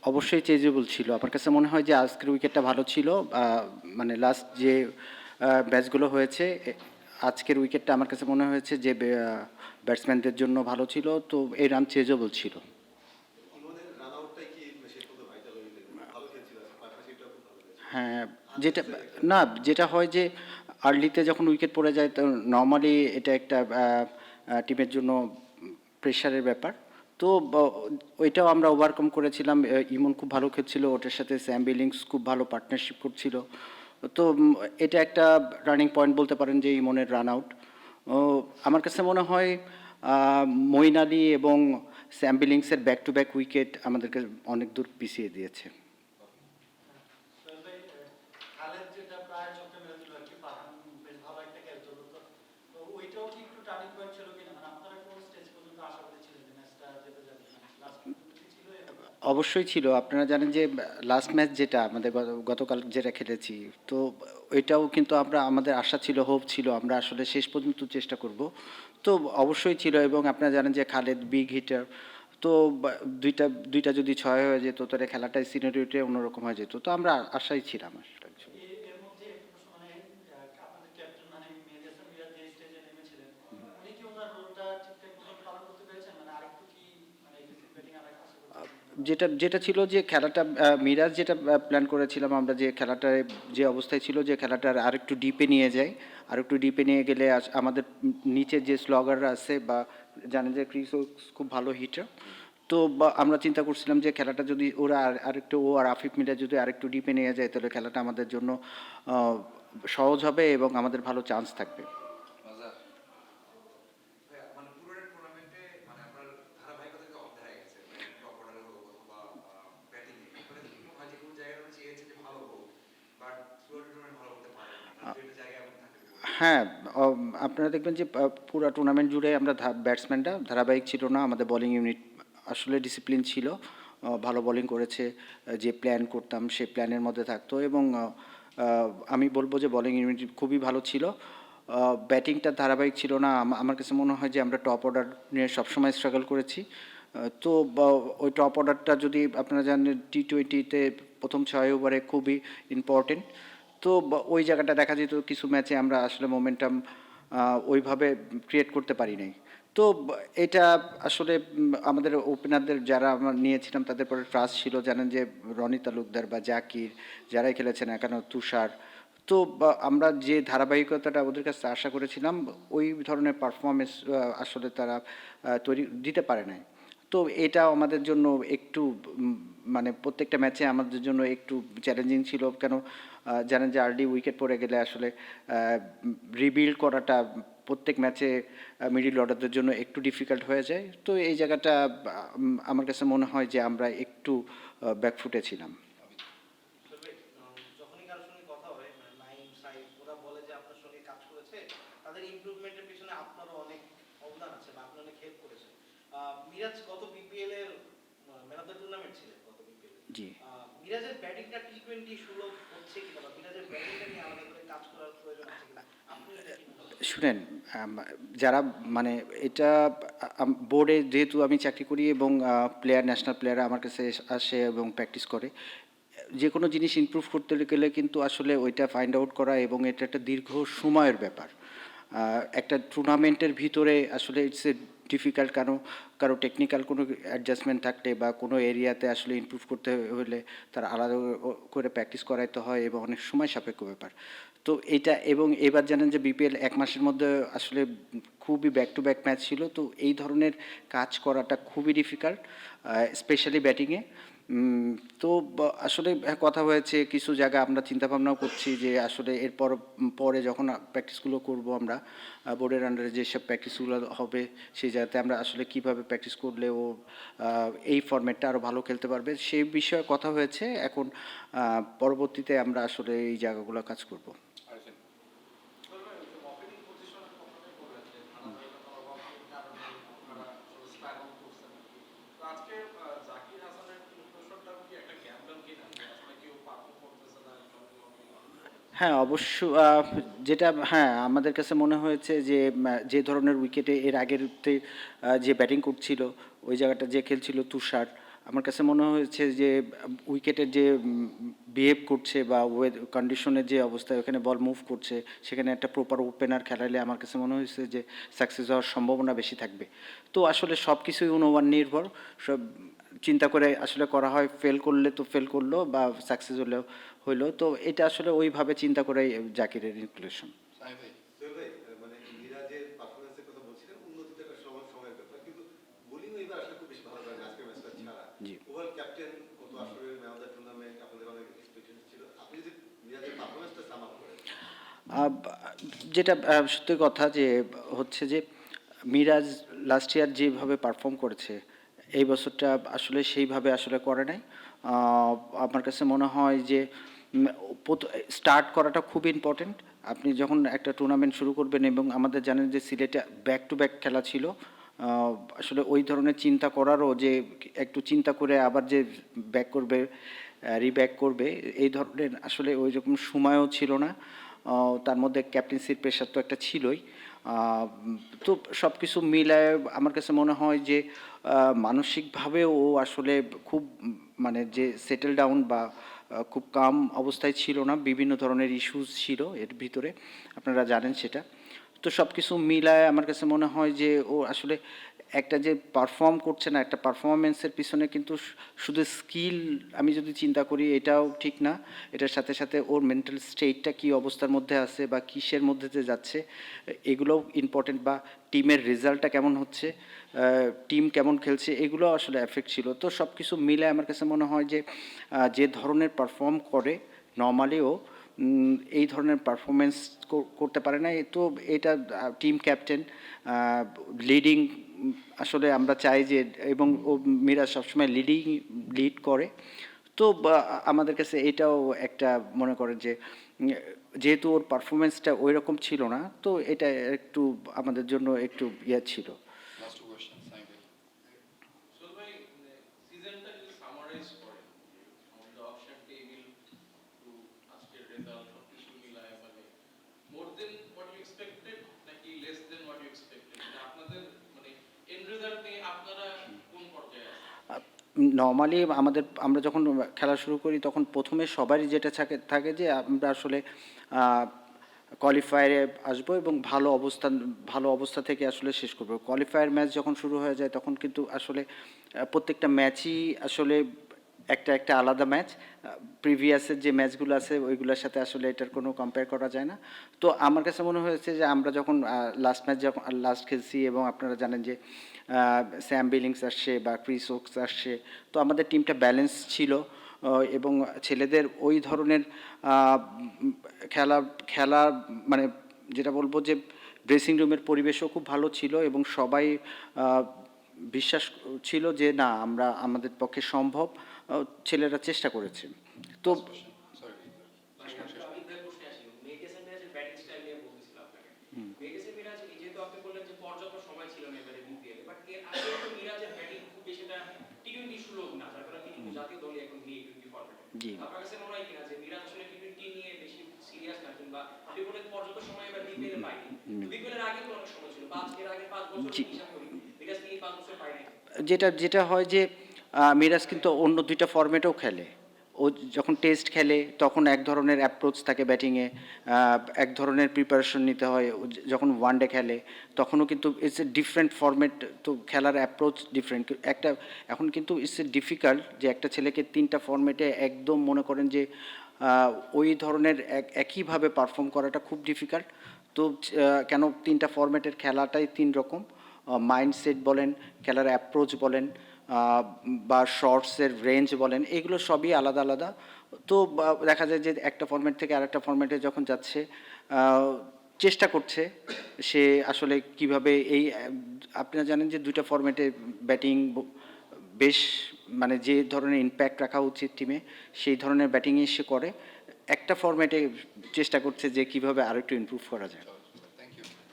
অবশ্যই চেঞ্জেবল ছিল। আমার কাছে মনে হয় যে আজকের উইকেটটা ভালো ছিল। মানে লাস্ট যে ম্যাচগুলো হয়েছে, আজকের উইকেটটা আমার কাছে মনে হয়েছে যে ব্যাটসম্যানদের জন্য ভালো ছিল, তো এই রান চেঞ্জেবল ছিল। ইমনের রান আউটটাই কি শেষ পর্যন্ত ভাইটাল হয়ে গেল? খুব ভালো খেলছিল আজকে, পার্টনারশিপটা খুব ভালো হয়েছিল। হ্যাঁ, যেটা আননেসেসারি একটা না, রান। যেটা হয় যে আর্লিতে যখন উইকেট পড়ে যায় তো নর্মালি এটা একটা টিমের জন্য প্রেশারের ব্যাপার। তো ওইটাও আমরা ওভারকাম করেছিলাম। ইমন খুব ভালো খেলছিল, ওটার সাথে স্যাম বিলিংস খুব ভালো পার্টনারশিপ করছিল। তো এটা একটা রানিং পয়েন্ট বলতে পারেন যে ইমনের রান আউট। ও আমার কাছে মনে হয় মঈন আলী এবং স্যাম বিলিংসের ব্যাক টু ব্যাক উইকেট আমাদেরকে অনেক দূর পিছিয়ে দিয়েছে। সোহেল ভাই, খালেদ যেটা প্রায় ছক্কা মেরে দিল আর কি, ফারহান বেশ ভালো একটা ক্যাচ ধরলো। তো তো ওইটাও কি একটু টার্নিং পয়েন্ট ছিল কিনা, মানে আপনারা কোন স্টেজ পর্যন্ত আশাবাদী ছিলেন যে ম্যাচটা যেতে যাবে, মানে লাস্ট পর্যন্ত কি ছিল এরকম? অবশ্যই ছিল। আপনারা জানেন যে লাস্ট ম্যাচ যেটা আমাদের গতকাল যেটা খেলেছি, তো ওইটাও কিন্তু আমরা, আমাদের আশা ছিল, হোপ ছিল আমরা আসলে শেষ পর্যন্ত চেষ্টা করব। তো অবশ্যই ছিল, এবং আপনারা জানেন যে খালেদ বিগ হিটার। তো দুইটা দুইটা যদি ছয় হয়ে যেত তাহলে খেলাটাই সিনারিওটা অন্যরকম হয়ে যেত। তো আমরা আশাই ছিলাম আসলে। এর মধ্যে একটা প্রশ্ন, মানে আপনাদের ক্যাপ্টেন মানে মেহেদী হাসান মিরাজ যে স্টেজে নেমেছিলেন, উনি কি ওনার রোলটা ঠিকঠাক মতো পালন করতে পেরেছেন, মানে আরেকটু কি মানে এগ্রেসিভ ব্যাটিং আর আশা করছিলেন কিনা বা? যেটা যেটা ছিল যে খেলাটা মিরাজ যেটা প্ল্যান করেছিলাম আমরা, যে খেলাটায় যে অবস্থায় ছিল, যে খেলাটার আরেকটু ডিপে নিয়ে যাই। আরেকটু ডিপে নিয়ে গেলে আমাদের নিচে যে স্লগাররা আছে বা জানেন যে ক্রিস খুব ভালো হিটার। তো আমরা চিন্তা করছিলাম যে খেলাটা যদি ওরা আরেকটু, ও আর আফিফ মিলে যদি আরেকটু ডিপে নিয়ে যায় তাহলে খেলাটা আমাদের জন্য আহ, সহজ হবে এবং আমাদের ভালো চান্স থাকবে। ভাইয়া, মানে পুরো টুর্নামেন্টে মানে আপনার ধারাবাহিকতা অফ দেখা গেছে, মানে টপ অর্ডারে হোক অথবা ব্যাটিং এ, মানে এরকম হয় যে কোন জায়গায় আমরা চেয়েছি যে ভালো হোক, বাট পুরো টুর্নামেন্ট ভালো করতে পারেন না, মানে দুইটা জায়গায় এমন থাকে যে বলতে পারেন। হ্যাঁ, আপনারা দেখবেন যে পুরা টুর্নামেন্ট জুড়ে আমরা ব্যাটসম্যানরা ধারাবাহিক ছিল না, আমাদের বোলিং ইউনিট আসলে ডিসিপ্লিন ছিল। ভালো বোলিং করেছে। যে প্ল্যান করতাম সেই প্ল্যানের মধ্যে থাকতো, এবং আমি বলবো যে বোলিং ইউনিট খুবই ভালো ছিল। ব্যাটিংটা ধারাবাহিক ছিল না। আমার কাছে মনে হয় যে আমরা টপ অর্ডার নিয়ে সবসময় স্ট্রাগল করেছি। তো ওই টপ অর্ডারটা যদি আপনারা জানেন টি-20-তে প্রথম 6 ওভারে খুবই ইম্পর্টেন্ট। তো ওই জায়গাটা দেখা যেত কিছু ম্যাচে আমরা আসলে মোমেন্টাম ওইভাবে ক্রিয়েট করতে পারি নাই। তো এটা আসলে আমাদের ওপেনারদের যারা আমরা নিয়েছিলাম তাদের পরে ট্রাস্ট ছিল, জানেন যে রনি তালুকদার বা জাকির, যারাই খেলেছেন এখানে, তুষার। তো আমরা যে ধারাবাহিকতাটা ওদের কাছে আশা করেছিলাম ওই ধরনের পারফরমেন্স আসলে তারা তৈরি দিতে পারে নাই। তো এটা আমাদের জন্য একটু মানে প্রত্যেকটা ম্যাচে আমাদের জন্য একটু চ্যালেঞ্জিং ছিল। কেন জানেন যে আর্লি উইকেট পড়ে গেলে আসলে রিবিল্ড করাটা প্রত্যেক ম্যাচে মিডল অর্ডারদের জন্য একটু ডিফিকাল্ট হয়ে যায়। তো এই জায়গাটা আমার কাছে মনে হয় যে আমরা একটু ব্যাকফুটে ছিলাম। সোহেল ভাই, যখনই কারোর সঙ্গে কথা হয়, মানে নাইম সাইফ ওরা বলে যে আপনার সঙ্গে কাজ করেছে, তাদের ইমপ্রুভমেন্টের পিছনে আপনারও অনেক অবদান আছে বা আপনি অনেক হেল্প করেছেন। মিরাজ গত বিপিএল এর ম্যান অফ দ্য টুর্নামেন্ট ছিলেন গত বিপিএল। জি। মিরাজের ব্যাটিংটা টি-20 সুলভ হচ্ছে কিনা বা মিরাজের ব্যাটিংটা নিয়ে আলাদা করে কাজ করার প্রয়োজন আছে কিনা, আপনি এটা কি মনে করেন? শুনেন, যারা মানে এটা বোর্ডে যেহেতু আমি চাকরি করি এবং প্লেয়ার, ন্যাশনাল প্লেয়াররা আমার কাছে আসে এবং প্র্যাকটিস করে, যে কোনো জিনিস ইমপ্রুভ করতে গেলে কিন্তু আসলে ওইটা ফাইন্ড আউট করা, এবং এটা একটা দীর্ঘ সময়ের ব্যাপার। একটা টুর্নামেন্টের ভিতরে আসলে ইটস এ ডিফিকাল্ট, কারো টেকনিক্যাল কোনো অ্যাডজাস্টমেন্ট থাকলে বা কোনো এরিয়াতে আসলে ইমপ্রুভ করতে হলে তার আলাদা করে প্র্যাকটিস করাইতে হয় এবং অনেক সময় সাপেক্ষ ব্যাপার। তো এইটা, এবং এবার জানেন যে বিপিএল 1 মাসের মধ্যে আসলে খুবই ব্যাক টু ব্যাক ম্যাচ ছিল। তো এই ধরনের কাজ করাটা খুবই ডিফিকাল্ট, স্পেশালি ব্যাটিংয়ে। তো আসলে কথা হয়েছে কিছু জায়গা, আমরা চিন্তা ভাবনাও করছি যে আসলে এরপর পরে যখন প্র্যাকটিসগুলো করব আমরা, বোর্ডের আন্ডারে যেসব প্র্যাকটিসগুলো হবে সেই জায়গাতে আমরা আসলে কিভাবে প্র্যাকটিস করলে ও এই ফরম্যাটটা আরও ভালো খেলতে পারবে সেই বিষয়ে কথা হয়েছে। এখন পরবর্তীতে আমরা আসলে এই জায়গাগুলো কাজ করব। সোহেল ভাই, ওই যে ওপেনিং পজিশনের কথাটাই বললেন যে ধারাবাহিকতার অভাবের কারণে আপনারা আসলে স্ট্রাগল করছেন আর কি। তো আজকে জাকির হাসানের ইনক্লুশনটা কি একটা গ্যাম্বল কিনা, যে আসলে কেউ পারফর্ম করতেছে না, সবাই ওপেনিং করতেছে? হ্যাঁ, অবশ্য যেটা, হ্যাঁ, আমাদের কাছে মনে হয়েছে যে যে ধরনের উইকেটে এর আগের যে ব্যাটিং করছিল ওই জায়গাটা যে খেলছিল তুষার, আমার কাছে মনে হয়েছে যে উইকেটের যে বিহেভ করছে বা কন্ডিশনের যে অবস্থা, ওখানে বল মুভ করছে, সেখানে একটা প্রপার ওপেনার খেলালে আমার কাছে মনে হয়েছে যে সাকসেস হওয়ার সম্ভাবনা বেশি থাকবে। তো আসলে সব কিছুই অনুমান নির্ভর, সব চিন্তা করে আসলে করা হয়, ফেল করলে তো ফেল করলো বা সাকসেস হলেও হইলো, তো এটা আসলে ওইভাবে চিন্তা করেই জাকিরের ইনক্লুশন। সোহেল ভাই, মানে মিরাজের পারফরমেন্সের কথা বলছিলেন, উন্নতি তো একটা সময়ের ব্যাপার, কিন্তু বোলিং এবার আসলে খুব বেশি ভালো করেন আজকের ম্যাচটা ছাড়া। জি। ওভার ক্যাপ্টেন, গত আসরের ম্যান অফ দ্য টুর্নামেন্ট, আপনাদের অনেক এক্সপেকটেশন ছিল। আপনি যদি মিরাজের পারফরমেন্সটা সাম আপ করেন, আহ, যেটা সত্যি কথা যে হচ্ছে যে মিরাজ লাস্ট ইয়ার যেভাবে পারফর্ম করেছে, এই বছরটা আসলে সেইভাবে আসলে করে নাই। আমার কাছে মনে হয় যে স্টার্ট করাটা খুব ইম্পর্টেন্ট। আপনি যখন একটা টুর্নামেন্ট শুরু করবেন, এবং আমাদের জানেন যে সিলেটে ব্যাক টু ব্যাক খেলা ছিল, আসলে ওই ধরনের চিন্তা করারও যে একটু চিন্তা করে আবার যে ব্যাক করবে, রিব্যাক করবে, এই ধরনের আসলে ওই রকম সময়ও ছিল না। তার মধ্যে ক্যাপ্টেন্সির প্রেশার তো একটা ছিলই। তো সব কিছু মিলায় আমার কাছে মনে হয় যে মানসিকভাবেও ও আসলে খুব মানে যে সেটেল ডাউন বা খুব কাম অবস্থায় ছিল না, বিভিন্ন ধরনের ইস্যুস ছিল এর ভিতরে, আপনারা জানেন সেটা। তো সব কিছু মিলায় আমার কাছে মনে হয় যে ও আসলে একটা যে পারফর্ম করছে না, একটা পারফরমেন্সের পিছনে কিন্তু শুধু স্কিল আমি যদি চিন্তা করি এটাও ঠিক না, এটার সাথে সাথে ওর মেন্টাল স্টেটটা কী অবস্থার মধ্যে আছে বা কিসের মধ্যে যে যাচ্ছে, এগুলোও ইম্পর্টেন্ট, বা টিমের রেজাল্টটা কেমন হচ্ছে, টিম কেমন খেলছে, এগুলো আসলে এফেক্ট ছিল। তো সব কিছু মিলে আমার কাছে মনে হয় যে যে ধরনের পারফর্ম করে নর্মালিও এই ধরনের পারফরমেন্স করতে পারে না। তো এটা টিম ক্যাপ্টেন লিডিং, আসলে আমরা চাই যে, এবং ও মিরাজ সবসময় লিড করে। তো আমাদের কাছে এটাও একটা মনে করেন যে যেহেতু ওর পারফরমেন্সটা ওই রকম ছিল না, তো এটা একটু আমাদের জন্য একটু ইয়ে ছিল। Last two questions. Thank you. Sohel ভাই, সিজনটা যদি সামারাইজ করেন, আমাদের অপশন টেবিল টু আজকের রেজাল্ট সবকিছু মিলায়, মানে more than what you expected নাকি less than what you expected, আপনাদের মানে এন্ড রেজাল্ট নিয়ে আপনারা কোন পর্যায়ে আছেন? নর্মালি আমরা যখন খেলা শুরু করি তখন প্রথমে সবারই যেটা থাকে যে আমরা আসলে কোয়ালিফায়ারে আসবো এবং ভালো অবস্থা থেকে আসলে শেষ করবো। কোয়ালিফায়ার ম্যাচ যখন শুরু হয়ে যায় তখন কিন্তু আসলে প্রত্যেকটা ম্যাচই আসলে একটা আলাদা ম্যাচ। প্রিভিয়াসের যে ম্যাচগুলো আছে ওইগুলোর সাথে আসলে এটার কোনো কম্পেয়ার করা যায় না। তো আমার কাছে মনে হয়েছে যে আমরা যখন লাস্ট খেলছি, এবং আপনারা জানেন যে স্যাম বিলিংস আসছে বা ক্রিস ওকস আসছে, তো আমাদের টিমটা ব্যালেন্স ছিল। এবং ছেলেদের ওই ধরনের খেলা খেলা মানে যেটা বলবো যে ড্রেসিং রুমের পরিবেশও খুব ভালো ছিল, এবং সবাই বিশ্বাস ছিল যে না, আমাদের পক্ষে সম্ভব, ছেলেরা চেষ্টা করেছে। তো Last question. Sorry. আমি আপনার প্রশ্নে আসি, মেহেদী মিরাজের ব্যাটিং স্টাইল নিয়ে বলতেছিলাম আপনাকে। মেহেদী মিরাজ, যেহেতু আপনি বললেন যে পর্যাপ্ত সময় ছিল না এবারে বিপিএল, বাট এর আগে তো মিরাজের ব্যাটিং খুব বেশি একটা টি-টোয়েন্টি সুলভ না, যার কারণে তিনি জাতীয় দলে এখন নিয়ে টি-টোয়েন্টি ফরম্যাটে। জি। আপনার কাছে মনে হয় কিনা যে মিরাজ আসলে টি-টোয়েন্টি নিয়ে বেশি সিরিয়াস না, কিংবা আপনি বলেন পর্যাপ্ত সময় এবার বিপিএল পাইনি, বিপিএল এর আগে তো অনেক সময় ছিল, এর আগে 5 বছর জি। হিসাব করি, মিরাজ কি 5 বছর পায়নি? যেটা হয় যে মিরাজ কিন্তু অন্য দুইটা ফরম্যাটেও খেলে। ও যখন টেস্ট খেলে তখন এক ধরনের অ্যাপ্রোচ থাকে ব্যাটিংয়ে, এক ধরনের প্রিপারেশন নিতে হয়। ও যখন ওয়ানডে খেলে তখনও কিন্তু ইটস এ ডিফারেন্ট ফরম্যাট, তো খেলার অ্যাপ্রোচ ডিফারেন্ট। এখন কিন্তু ইটস এ ডিফিকাল্ট যে একটা ছেলেকে 3টা ফরম্যাটে একদম মনে করেন যে ওই ধরনের একইভাবে পারফর্ম করাটা খুব ডিফিকাল্ট। তো কেন 3টা ফরম্যাটের খেলাটাই 3 রকম, মাইন্ডসেট বলেন, খেলার অ্যাপ্রোচ বলেন, বা শর্টসের রেঞ্জ বলেন, এগুলো সবই আলাদা আলাদা। তো দেখা যায় যে একটা ফরম্যাট থেকে আরেকটা ফরম্যাটে যখন যাচ্ছে, চেষ্টা করছে সে আসলে কিভাবে আপনারা জানেন যে 2টা ফরম্যাটে ব্যাটিং বেশ, মানে যে ধরনের ইম্প্যাক্ট রাখা উচিত টিমে সেই ধরনের ব্যাটিংই সে করে। একটা ফরম্যাটে চেষ্টা করছে যে কিভাবে আরেকটু ইমপ্রুভ করা যায়।